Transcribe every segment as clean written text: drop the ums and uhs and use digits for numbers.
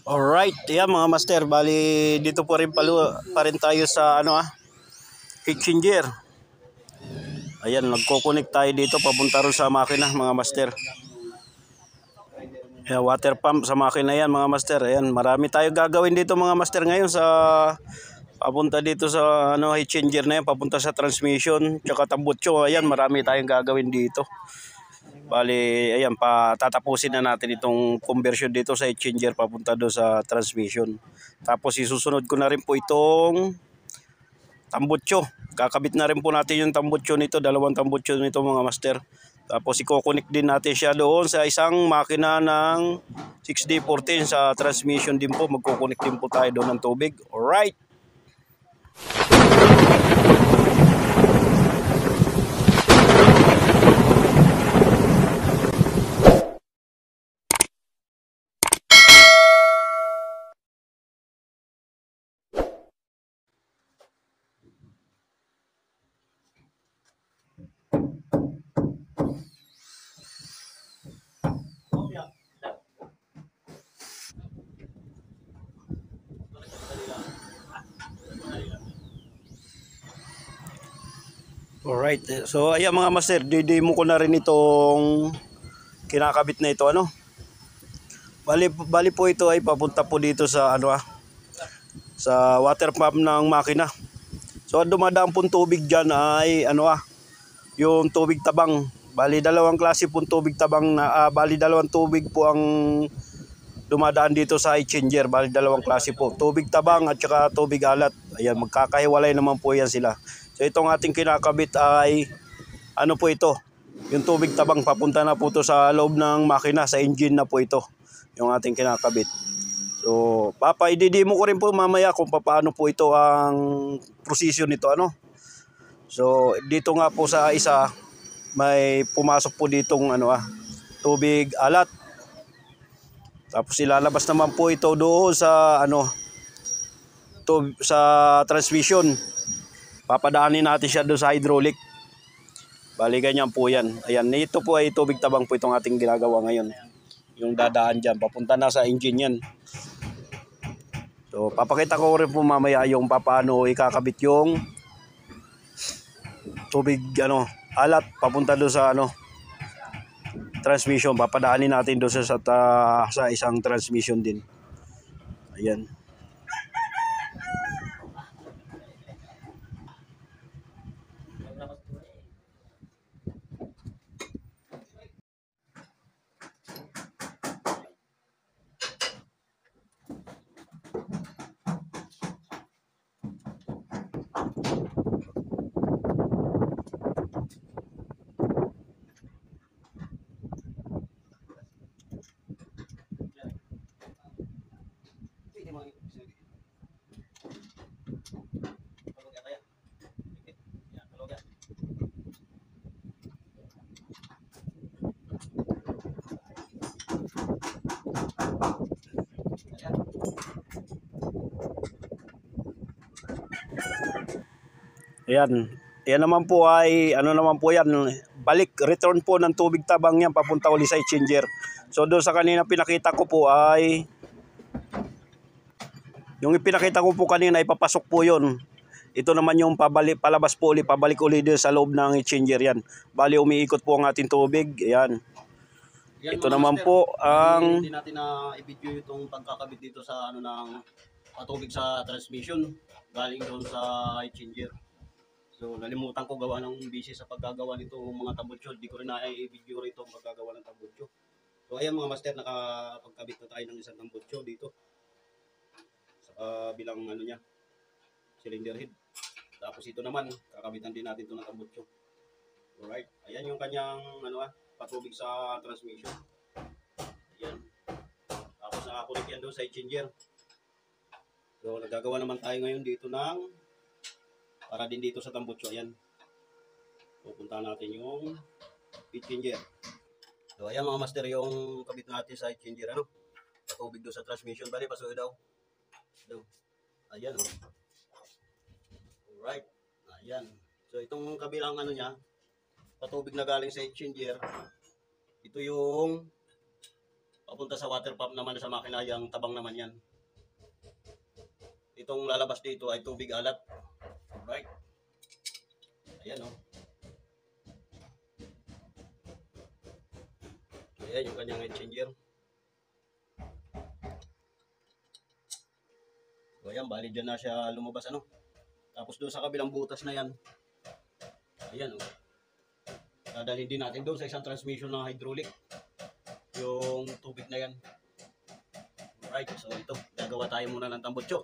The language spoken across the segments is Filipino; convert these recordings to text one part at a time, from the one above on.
Alright, yeah mga master, bali dito po rin pa rin tayo sa heat changer. Ayan, nagko-connect tayo dito papunta rin sa makina mga master. Yeah, water pump sa makina yan mga master. Ayan, marami tayo gagawin dito mga master ngayon sa papunta dito sa heat changer na yan, papunta sa transmission, tsaka tambutso. Ayan, marami tayong gagawin dito. Bali, ayan, tatapusin na natin itong conversion dito sa changer papunta do sa transmission. Tapos isusunod ko na rin po itong tambutso. Kakabit na rin po natin yung tambutso nito, dalawang tambutso nito mga master. Tapos i-connect din natin siya doon sa isang makina ng 6D14 sa transmission din po. Magko-connect din po tayo doon ng tubig. Alright. Alright, so ayan mga master, didemo ko na rin itong kinakabit na ito Bali po ito ay papunta po dito sa sa water pump ng makina. So dumadaan pong tubig diyan ay yung tubig tabang. Bali dalawang klase pong tubig tabang na bali dalawang tubig po ang dumadaan dito sa changer. Bali dalawang klase po, tubig tabang at saka tubig alat. Ayan, magkakahiwalay naman po yan sila. So itong ating kinakabit ay po ito, yung tubig tabang papunta na po ito sa loob ng makina, sa engine na po ito yung ating kinakabit. So ididemo ko rin po mamaya kung paano po ito ang prosesyon nito So dito nga po sa isa may pumasok po ditong tubig alat. Tapos ilalabas naman po ito doon sa sa transmission. Papadaanin natin siya doon sa hydraulic. Bali ganyan po yan. Ayan, ito po ay tubig tabang po itong ating ginagawa ngayon. Yung dadaan dyan, papunta na sa engine yan. So papakita ko rin po mamaya yung paano ikakabit yung tubig alat papunta doon sa transmission. Papadaanin natin doon sa isang transmission din. Ayan. Ayan. Yan naman po ay naman po yan, return po ng tubig tabang yan papunta uli sa changer. So doon sa kanina pinakita ko po ay yung ipinakita ko po kanina ay papasok po yun. Ito naman yung palabas po uli, pabalik uli din sa loob ng changer yan. Bali umiikot po ang ating tubig. Ayan. Ito naman master, po ang hindi natin na i-video itong pagkakabit dito sa ng tubig sa transmission galing doon sa changer. So nalimutan ko gawa ng busy sa paggagawa nito mga tambutso. Di ko rin na i-video rito ang paggagawa ng tambutso. So ayan mga master, nakapagkabit na tayo ng isang tambutso dito. Sa bilang niya, cylinder head. Tapos ito naman, kakabitan din natin ito ng tambutso. Alright, ayan yung kanyang patubig sa transmission. Ayan. Tapos nakakulik yan doon sa changer. So nagagawa naman tayo ngayon dito para din dito sa tambutso. Ayan. Pupunta natin yung heat changer. So ayan mga master, yung kabit natin sa heat changer. Patubig doon sa transmission. Bali, pasuyo daw. Ayan. Alright. Ayan. So itong kabilang niya, patubig na galing sa heat changer. Ito yung Papunta sa water pump naman sa makina, yung tabang naman yan. Itong lalabas dito ay tubig alat. Right? Ayan o. Ayan yung kanyang head changer. So ayan, bali dyan na siya lumabas ano. Tapos doon sa kabilang butas na yan. Ayan o. Dadalhin din natin doon sa isang transmission ng hydraulic. Yung tubig na yan. Alright, so ito. Gagawa tayo muna ng tambutso.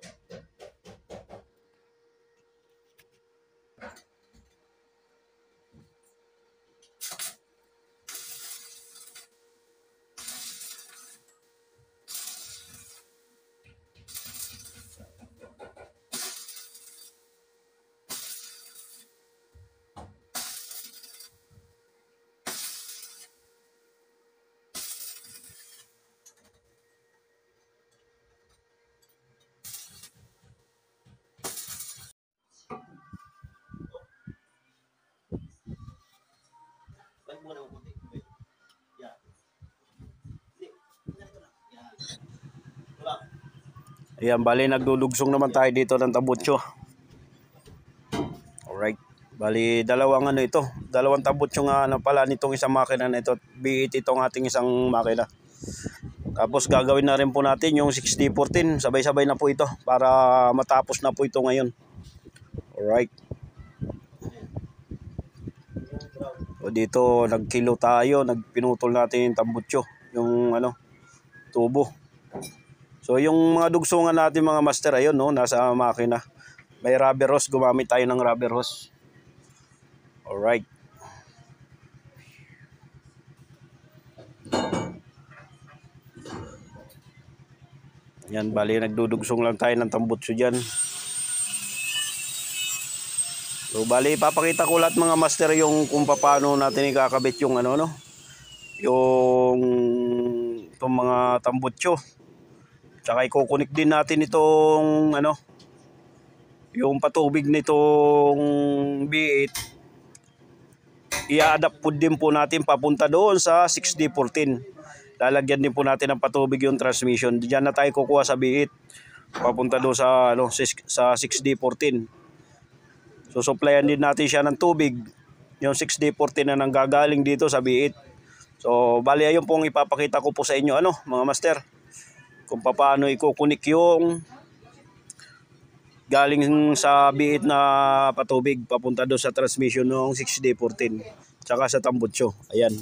Balik mo na ng konti. Wait. Yan. Hindi. Ganito lang. Yan. Wala. Ayan, bali nagdudugsong naman tayo dito ng tambutso. Alright. Bali dalawang ano ito. Dalawang tambutso nga ano pala nitong isang makina na ito. B8 itong ating isang makina. Tapos gagawin na rin po natin yung 6D14. Sabay-sabay na po ito para matapos na po ito ngayon. Alright. O dito nagkilo tayo. Nagpinutol natin yung tambutso. Yung ano, tubo. So yung mga dugsungan natin mga master ayun no, nasa makina. May rubber hose, gumamit tayo ng rubber hose. Alright. Yan, bali nagdudugsong lang tayo ng tambutso dyan. So bali ipapakita ko lahat mga master yung kung paano natin ikakabit yung ano no. Yung itong mga tambutso. Tsaka ikukunik din natin itong ano, yung patubig nitong B8. I-adapt po din po natin papunta doon sa 6D14. Lalagyan din po natin ng patubig yung transmission. Diyan na tayo kukuha sa B8 papunta doon sa ano sa 6D14. So supplyan din natin siya ng tubig. Yung 6D14 na nanggagaling dito sa B8. So bali ayun pong ipapakita ko po sa inyo ano mga master. Kung paano ikukunik yung galing sa B8 na patubig papunta doon sa transmission ng 6D14 tsaka sa tambutso. Ayan.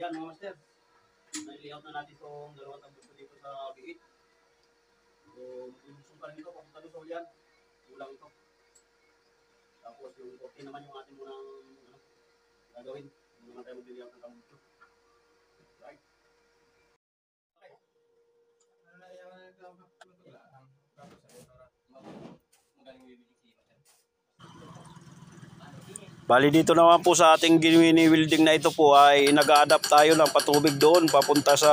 Yan mga master. Nai-layout na natin itong dalawang tambot ko dito sa biit. So, maglulusong pa rin ito. Papunta doon sa ulian. Kulang ito. Tapos yung 14 naman yung ating munang gagawin. Hindi naman tayo mag-layout ng tambot ko. Right. Okay. Magaling yung ibig Bali dito naman po sa ating gini-welding na ito po ay nag-a-adapt tayo ng patubig doon papunta sa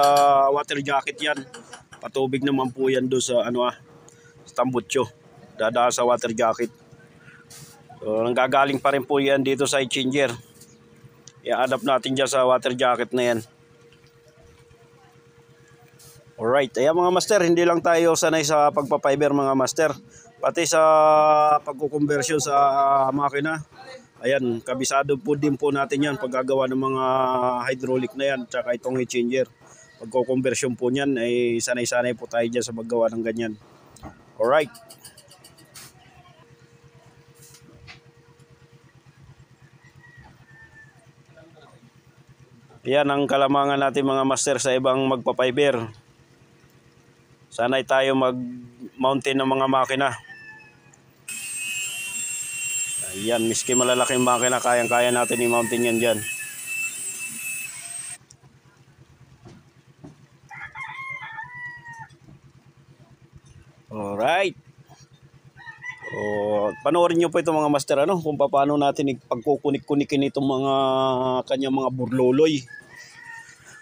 water jacket yan. Patubig naman po yan doon sa sa tambutso. Dadaan sa water jacket. So nanggagaling pa rin po yan dito sa changer. I-adapt natin dyan sa water jacket na yan. Alright, ayan mga master, hindi lang tayo sanay sa pagpapiber mga master. Pati sa pagkukonversyon sa makina. Ayan, kabisado po din po natin yan paggagawa ng mga hydraulic na yan tsaka itong heat changer. Pagko-conversion po niyan ay sanay-sanay po tayo dyan sa paggawa ng ganyan. Alright. Yan ang kalamangan natin mga master sa ibang magpapiber. Sanay tayo mag-mountain ng mga makina. Ayan, miski malalaking makina, kayang-kaya natin i-mountain yan dyan. Alright. So, panoorin nyo po ito mga master, kung paano natin pagkukunik-kunikin itong mga kanyang mga burloloy.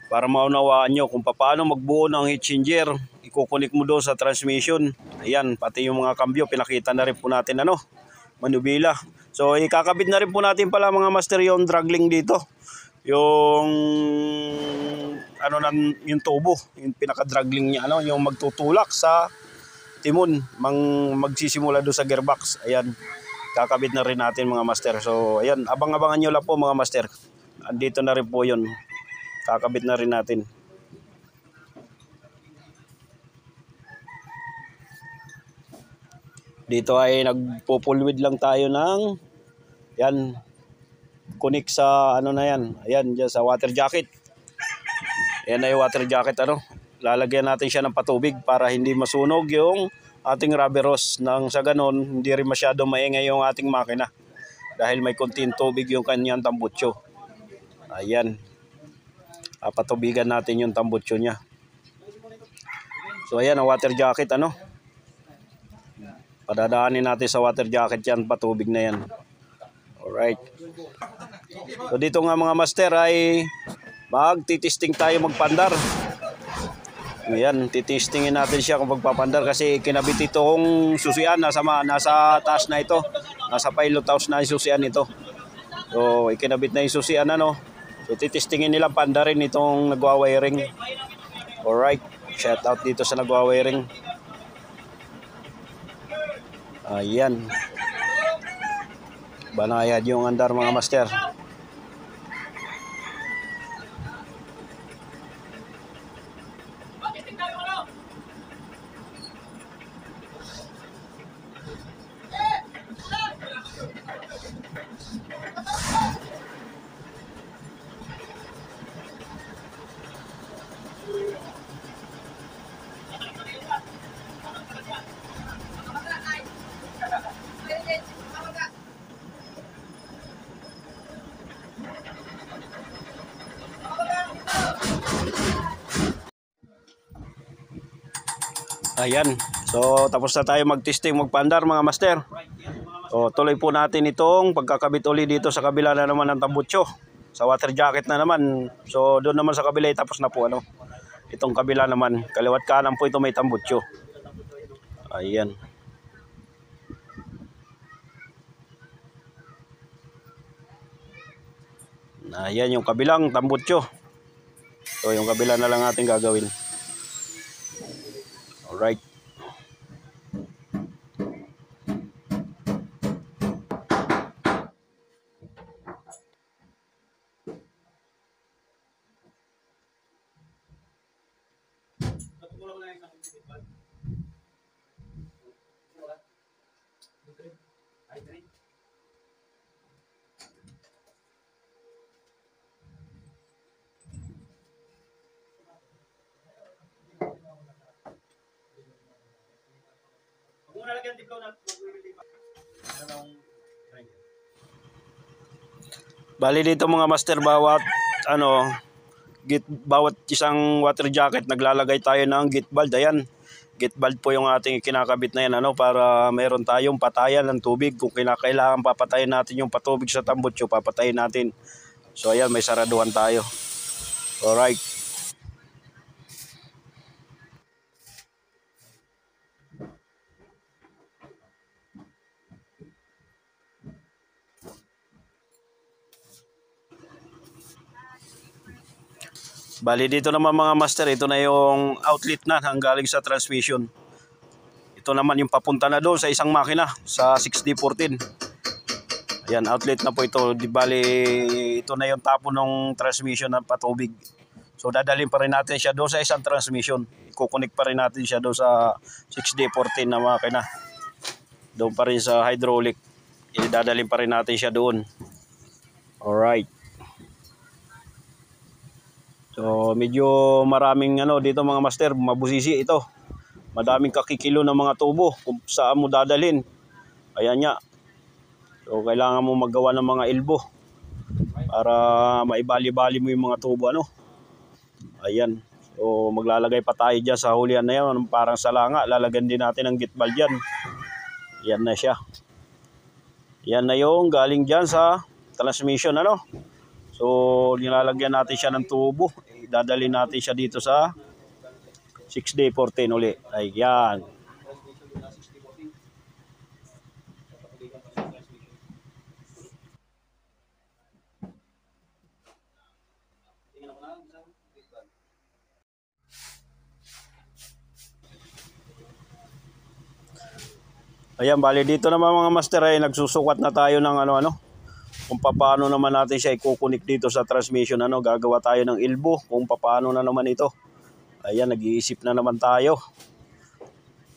Para maunawaan nyo kung paano magbuo ng heat changer. Ikukunik mo doon sa transmission. Ayan, pati yung mga kambyo, pinakita na rin po natin manubila. So ikakabit na rin po natin pala mga master yung draggling dito. Yung yung tubo, yung pinaka-draggling niya, yung magtutulak sa timon, magsisimula doon sa gearbox. Ayan, kakabit na rin natin mga master. So ayan, abang-abangan nyo lang po mga master. Andito na rin po yun. Kakabit na rin natin. Dito ay nagpo-pulwid lang tayo ng yan, kunik sa na yan. Ayan, dyan sa water jacket. Ayan ay water jacket lalagyan natin siya ng patubig para hindi masunog yung ating rubber hose. Nang sa ganon, hindi rin masyado maingay yung ating makina. Dahil may konting tubig yung kanyang tambutso. Ayan. Patubigan natin yung tambutso niya. So ayan ang water jacket Padadaanin natin sa water jacket yan, patubig na yan. Alright. So dito nga mga master ay magtitisting tayo magpandar. Ayan, titistingin natin siya kung magpapandar kasi kinabit itong susian nasa taas na ito. Nasa pilot house na yung susian ito. So ikinabit na yung susian So titistingin nilang pandarin itong nagwa-wiring. Alright, shout out dito sa nagwa-wiring. Ayan. Banayad yung andar mga master. Ayan. So tapos na tayo mag-testing magpandar mga master. So tuloy po natin itong pagkakabit uli dito sa kabila na naman ng tambutso. Sa water jacket na naman. So doon naman sa kabila tapos na po itong kabila naman. Kaliwat kanan po ito may tambutso. Ayan. Ayan yung kabilang tambutso. So yung kabila na lang natin gagawin. Alright. Bali dito mga master, bawat bawat isang water jacket naglalagay tayo ng gate valve. Ayan, gate valve po yung ating kinakabit na yan, para meron tayong patayan ng tubig. Kung kinakailangan papatayin natin yung patubig sa tambutso, papatayin natin. So ayan, may saraduhan tayo. Alright. Bali dito naman mga master, ito na yung outlet na hanggaling sa transmission. Ito naman yung papunta na doon sa isang makina sa 6D14. Ayan, outlet na po ito. Di bali, ito na yung tapo ng transmission ng patubig. So dadalhin pa rin natin siya doon sa isang transmission. Kukunik pa rin natin siya doon sa 6D14 na makina. Doon pa rin sa hydraulic. Dadalhin pa rin natin siya doon. Alright. So medyo maraming dito mga master, mabusisi ito. Madaming kakikilo ng mga tubo kung saan mo dadalhin. Ayan nga. So kailangan mo maggawa ng mga elbow para maibali-bali mo yung mga tubo Ayan. So maglalagay pa tayo dyan sa hulihan na yan, parang salanga. Lalagyan din natin ng gate valve dyan. Yan na siya. Yan na yung galing dyan sa transmission So nilalagyan natin siya ng tubo. Dadalhin natin siya dito sa 6D14 uli. Ayan. Ayan, bali dito naman mga master ay nagsusukat na tayo ng kung paano naman natin siya ikukunik dito sa transmission. Gagawa tayo ng elbow kung paano na naman ito. Ayan, nag-iisip na naman tayo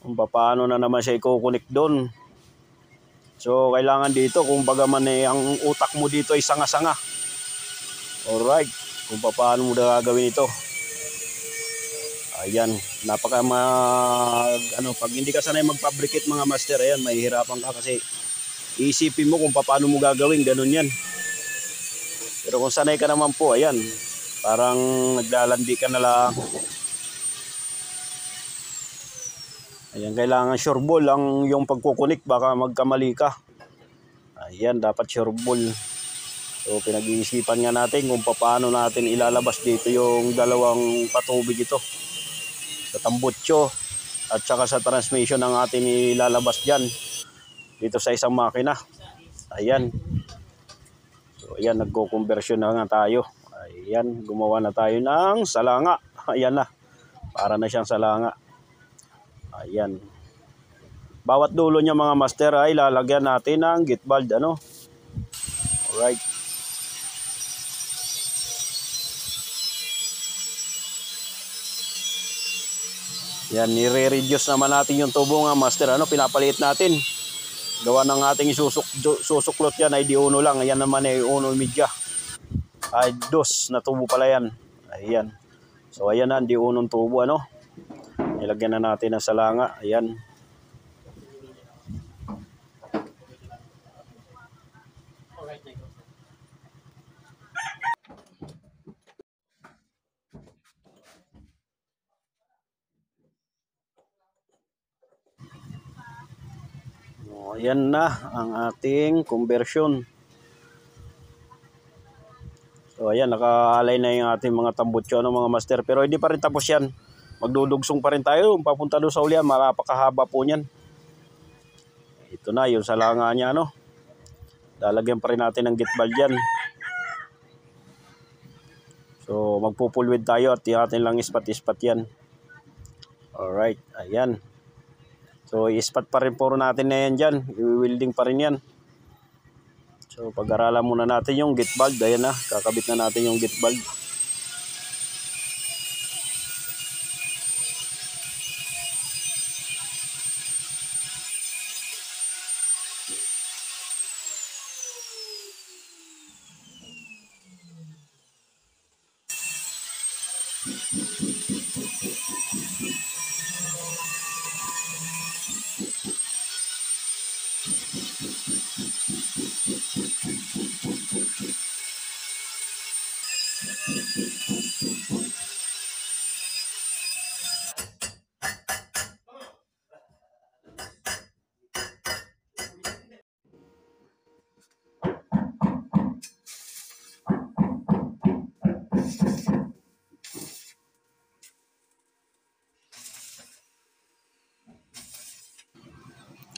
kung paano na naman siya ikukunik doon. So kailangan dito kung baga man ang utak mo dito ay sanga-sanga. Alright, kung paano mo gagawin ito. Ayan, pag hindi ka sanay mag-fabricate mga master, ayan, mahihirapan ka kasi isipin mo kung paano mo gagawin, ganun yan. Pero kung sanay ka naman po, ayan, parang naglalandi ka na lang. Ayan, kailangan sure ball ang yung pagkukunik, baka magkamali ka. Ayan, dapat sure ball. So pinag-iisipan nga natin kung paano natin ilalabas dito yung dalawang patubig ito. Sa tambutso at saka sa transmission ng ating ilalabas dyan dito sa isang makina. Ayan. So ayan, nagko-conversion na nga tayo. Ayan, gumawa na tayo ng salanga. Ayan na. Para na siyang salanga. Ayan. Bawat dulo niya mga master ay lalagyan natin ng gate valve Alright. Yan, nire-reduce naman natin yung tubo nga master. Pinapaliit natin. Gawa ng ating susuklot yan ay di uno lang. Ayan naman ay uno media. Ay dos na tubo pala yan. Ayan. So ayan na, di unong tubo Nilagyan na natin ng salanga. Ayan. Ayan na ang ating conversion. So ayan, naka-align na yung ating mga tambutso mga master. Pero hindi pa rin tapos yan. Magdudugsong pa rin tayo. Papunta doon sa ulian, makapakahaba po niyan. Ito na yung salanga niya Lalagyan pa rin natin ng gate valve dyan. So magpupulwid tayo at atin lang ispat-ispat yan. Alright, ayan. So ispat pa rin puro natin na yan dyan. I-welding pa rin yan. So pag-aralan muna natin yung gate valve. Ayan na, kakabit na natin yung gate valve.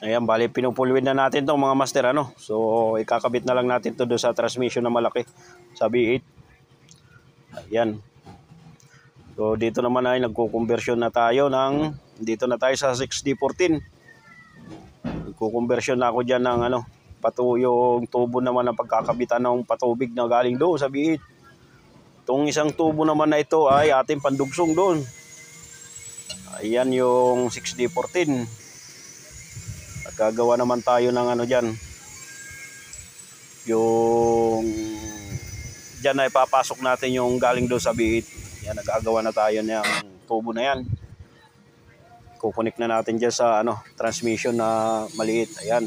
Ayan, bali pinupulwin na natin tong mga master ano. So ikakabit na lang natin to doon sa transmission na malaki sa V8. Ayan. So dito naman ay nagko-conversion na tayo ng dito na tayo sa 6D14. Nagko-conversion na ako diyan ng ano, yung tubo naman ng pagkakabitan ng patubig na galing doon sa V8. Itong isang tubo naman na ito ay ating pandugsong doon. Ayan yung 6D14. At gagawa naman tayo ng ano dyan. Yung dyan ay papasok natin yung galing doon sa V8. Yan, nagagawa na tayo ng tubo na yan. Kukunik na natin dyan sa ano, transmission na maliit. Ayan.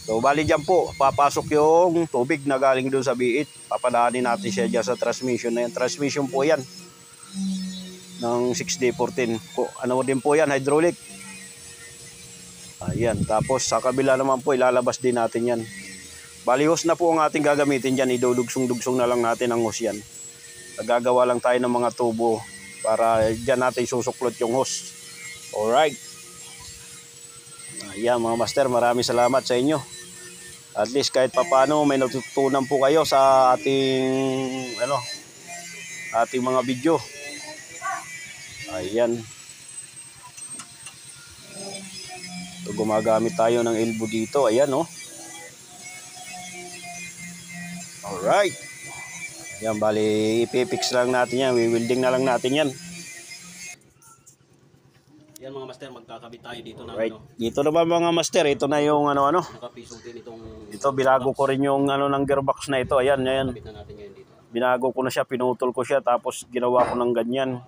So bali dyan po, papasok yung tubig na galing doon sa V8. Papadaanin natin siya dyan sa transmission na yan. Transmission po yan ng 6D14. Ano din po yan, hydraulic. Ayan, tapos sa kabila naman po ilalabas din natin yan. Bali hose na po ang ating gagamitin dyan. Idudugsong-dugsong na lang natin ang hose yan. Nagagawa lang tayo ng mga tubo para dyan natin susuklot yung hose. Alright. Ayan mga master, maraming salamat sa inyo. At least kahit papano may natutunan po kayo sa ating mga video. Ayan. So, gumagamit tayo ng elbow dito. Ayan oh. Alright. Ayan, bali ipipix lang natin yan. Wielding na lang natin yan. Yan mga master, magkakabit tayo dito na Right. Dito naman mga master, ito na yung ano. nakapisutin itong Ito binago ko rin yung ng gearbox na ito. Ayan, ayan. kabit na natin ngayon dito. Binago ko na siya, pinutol ko siya tapos ginawa ko ng ganyan.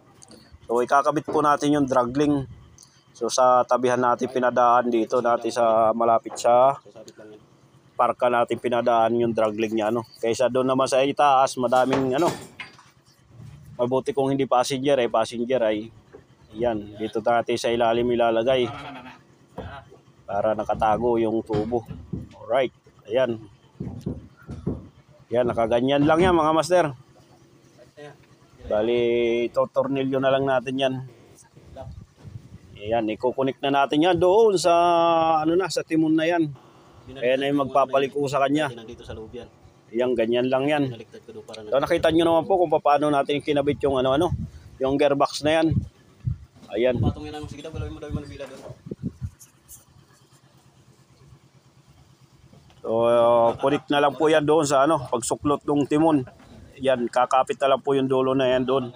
So ikakabit po natin yung dragling. So sa tabihan natin pinadaan dito natin sa malapit sa Sasabit lang yan. parka natin pinadaan yung dragling niya ano. Kaysa doon naman sa itaas, madaming mabuti kung hindi passenger ay yan, dito natin sa ilalim ilalagay para nakatago yung tubo. Alright, ayan. Yan, nakaganyan lang yan mga master. Bali, tornilyo na lang natin yan. Ayan, ikukunik na natin yan doon sa sa timon na yan. Ayan na yung magpapaliko sa kanya. Nandito sa loob yan. Ayan, ganyan lang yan. Naliktad ko doon para So nakita nyo naman po kung paano natin kinabit yung yung gearbox na yan. Ayan. patong yan ang sige daw, galawin mo daw yung manubila doon. So connect na lang po yan doon sa pagsuklot ng timon. Yan, kakapit na lang po yung dulo na yan doon.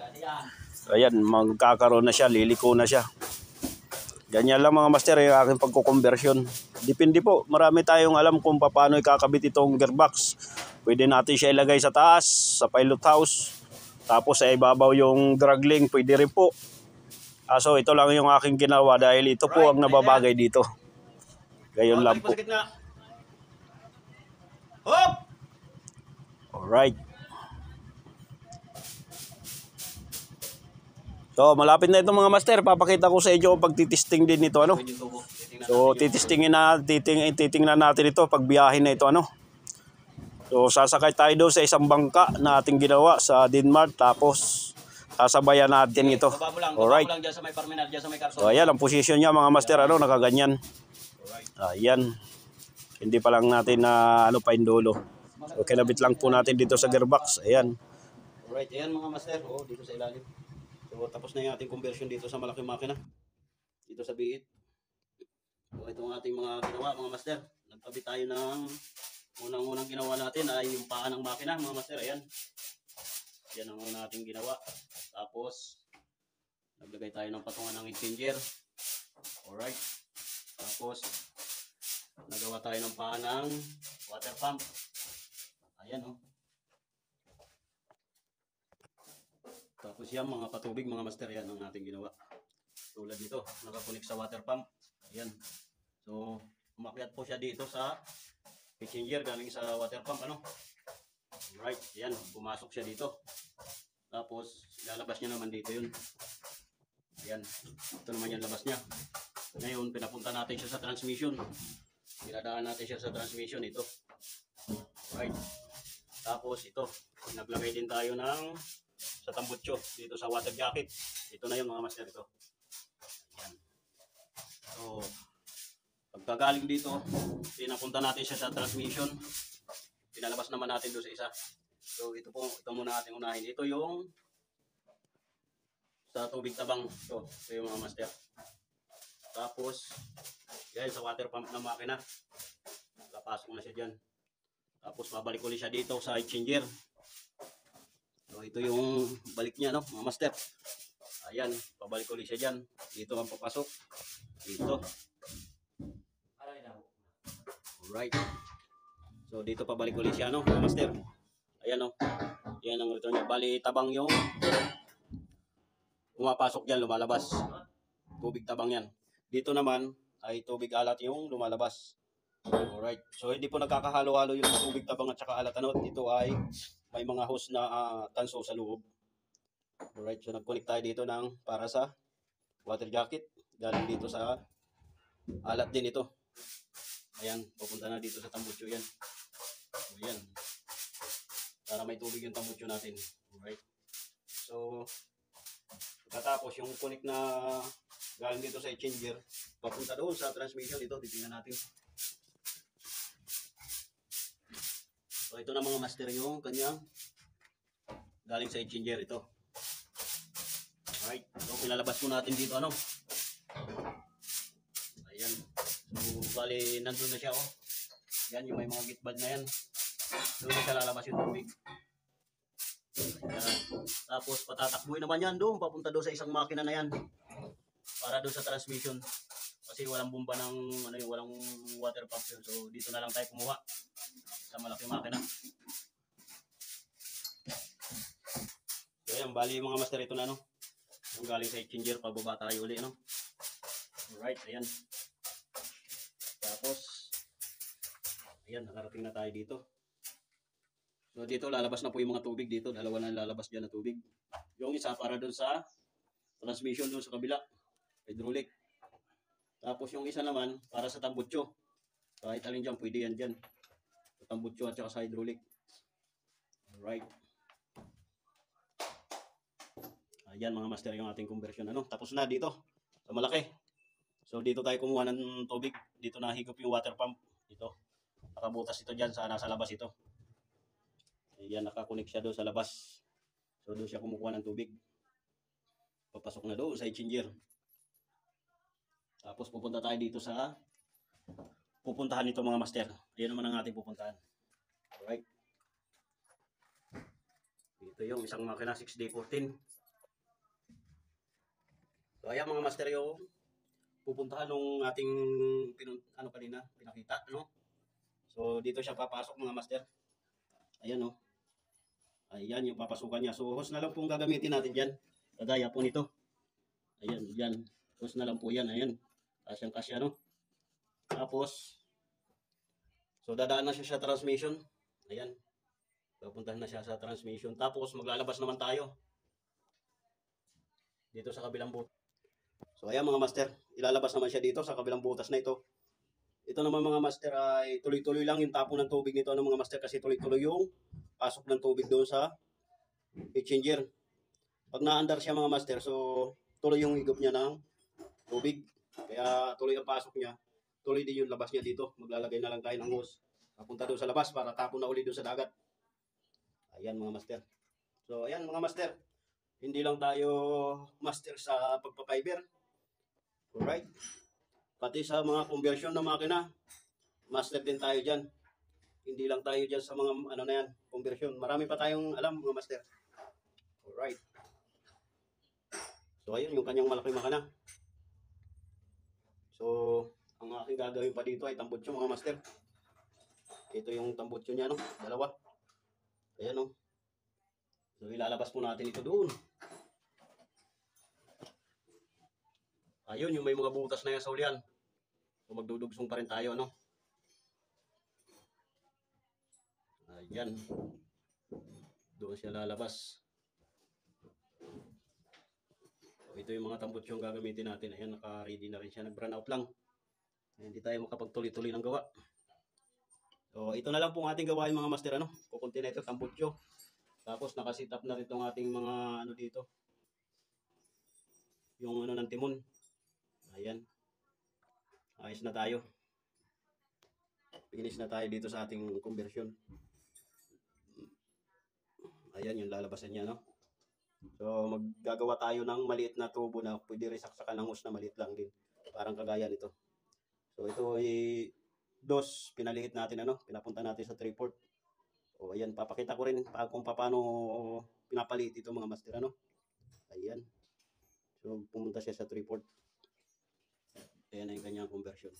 Ayan, magkakaroon na siya, liliko na siya. Ganyan lang mga master yung aking pagkukonversyon. Depende po, marami tayong alam kung paano ikakabit itong gearbox. Pwede natin siya ilagay sa taas, sa pilot house. Tapos sa ibabaw yung dragling, pwede rin po. So ito lang yung aking ginawa dahil ito po ang nababagay dito. Gayon lang po. Hop! Alright. So malapit na ito mga master. Papakita ko sa inyo kung pagtitisting din ito So titingnan natin ito pag biyahe na ito So sasakay tayo doon sa isang bangka na ating ginawa sa Denmark. Tapos sasabayan natin ito. Alright. Baba mo lang dyan sa may terminal, dyan sa may karson. So ayan ang posisyon niya mga master, nakaganyan. Ayan. Hindi pa lang natin na paindolo. So kinabit lang po natin dito sa gearbox. Ayan. Alright, ayan mga master. Dito sa ilalim. So tapos na yung ating conversion dito sa malaking makina. Dito sa B8. So ito ang ating mga ginawa mga master. Nagkabit tayo ng unang ginawa natin ay yung paa ng makina mga master. Ayan. Yan ang una nating ginawa. Tapos, naglagay tayo ng patungan ng exchanger. Alright. Tapos, nagawa tayo ng paa ng water pump. Ayan Tapos yan, mga patubig, mga master, yan ang ating ginawa. Tulad nito, nakakunik sa water pump. Ayan. So, umakyat po siya dito sa exchanger galing sa water pump. Alright, yan, pumasok siya dito. Tapos, lalabas niya naman dito yun. Ayan, ito naman yung labas niya. Ngayon, pinapunta natin siya sa transmission. Pinadaan natin siya sa transmission, ito. Alright. Tapos, ito, naglagay din tayo sa tambutso, dito sa water jacket. Ito na yung mga master ito. Ayan. So, Pagkagaling dito, pinapunta natin siya sa transmission. Pinalabas naman natin doon sa isa. So ito muna natin unahin. Ito yung sa tubig tabang. Ito yung mga master. Tapos, yan sa water pump ng makina. Nakapasok na siya dyan. Tapos mabalik ulit siya dito sa exchanger. So ito yung balik niya, no, mga master. Ayan, pabalik ulit siya dyan. Dito ang papasok. Dito. Alright. So dito pabalik ulit siya, no, mga master. Ayan, no. Yan ang return niya. Bali, tabang yung pumapasok dyan, lumalabas. Tubig tabang yan. Dito naman ay tubig alat yung lumalabas. Alright. So hindi po nagkakahalo-halo yung tubig tabang at saka alat. Ano? Dito ay may mga hose na tanso sa loob. Alright. So nag-connect tayo dito ng para sa water jacket. Galing dito sa alat din ito. Ayan. Pupunta na dito sa tambutso yan. Ayan. Para may tubig yung tambutso natin. Alright. So pagkatapos yung connect na galing dito sa exchanger, papunta doon sa transmission ito, titingnan natin. So ito na mga master yung kanyang galing sa exchanger ito. Alright, so pinalabas po natin dito ano. Ayan. So bali nandun na siya oh. Yan yung may mga gitbad na yan. Doon na siya lalabas yung tubig. Ayan. Tapos patatakbuhin naman yan doon, papunta doon sa isang makina na yan. Para doon sa transmission. Kasi walang bomba ng ano yung walang water pump yun. So dito na lang tayo kumuha sa malaking makina. So ayan, bali mga master ito na no. Yung galing sa exchanger, pababa tayo uli no. Alright, ayan. Tapos ayan, nakarating na tayo dito. So dito lalabas na po yung mga tubig dito. Dalawa na lalabas dyan na tubig. Yung isa para doon sa transmission doon sa kabila. Hydraulic. Tapos yung isa naman para sa tambutso. Kahit alin dyan, pwede yan dyan. Sa tambutso at saka sa hydraulic. Alright. Ayan mga master yung ating conversion. Ano? Tapos na dito. Sa malaki. So dito tayo kumuha ng tubig. Dito nahigop yung water pump. Dito. Nakabutas ito dyan sa nasa labas ito. Ayan, nakakunik siya doon sa labas. So doon siya kumukuha ng tubig. Papasok na doon sa exchanger. Tapos pupunta tayo dito sa pupuntahan nito mga master. Ayan naman ang ating pupuntahan. Alright. Dito yung isang makina 6D14. So ayan mga master yung pupuntahan ng ating kanina pinakita. Ano? So dito siya papasok mga master. Ayan o. Ayan yung papasukan niya. So hose na lang pong gagamitin natin dyan. Kagaya po nito. Ayan, dyan. Hose na lang po yan. Ayan. Kasyang-kasya, no? Tapos, so dadaan na siya sa transmission. Ayan. Papuntahan na siya sa transmission. Tapos, maglalabas naman tayo. Dito sa kabilang butas. So, ayan mga master. Ilalabas naman siya dito sa kabilang butas na ito. Ito naman mga master ay tuloy-tuloy lang yung tapo ng tubig nito. Ano mga master? Kasi tuloy-tuloy yung pasok ng tubig doon sa exchanger. Pag naandar siya mga master, so tuloy yung higop niya ng tubig. Kaya tuloy ang pasok niya. Tuloy din yung labas niya dito. Maglalagay na lang tayo ng hose. Papunta doon sa labas para tapon na uli doon sa dagat. Ayan mga master. So ayan mga master. Hindi lang tayo master sa pagpapiber. Alright. Pati sa mga conversion ng makina. Master din tayo dyan. Hindi lang tayo dyan sa mga ano na yan. Conversion. Marami pa tayong alam mga master. Alright. So ayun yung kanyang malaking makina. So ang aking gagawin pa dito ay tambutso mga master. Ito yung tambutso niya no. Dalawa. Ayan no. So ilalabas po natin ito doon. Ayun yung may mga butas na yan sa ulian. So magdudugsong pa rin tayo no. Ayan. Doon siya lalabas. Ito yung mga tambutso yung gagamitin natin. Ayan, naka-ready na rin siya. Nag-run out lang. Ayan, hindi tayo makapagtuloy-tuloy ng gawa. So, ito na lang po ang ating gawain mga master. Ano? Kukunti na ito, tambutso. Tapos, nakasit up na rin itong ating mga ano dito. Yung ano ng timon. Ayan. Ayos na tayo. Finish na tayo dito sa ating conversion. Ayan yung lalabasan niya, no? So, maggagawa tayo ng maliit na tubo na pwede rin saksakan ng hose na maliit lang din. Parang kagaya nito. So, ito ay dos, pinaliit natin, ano? Pinapunta natin sa 3/4. O, ayan, papakita ko rin kung paano pinapalit ito mga master, ano? Ayan. So, pumunta siya sa 3/4. Ayan na yung kanyang conversion.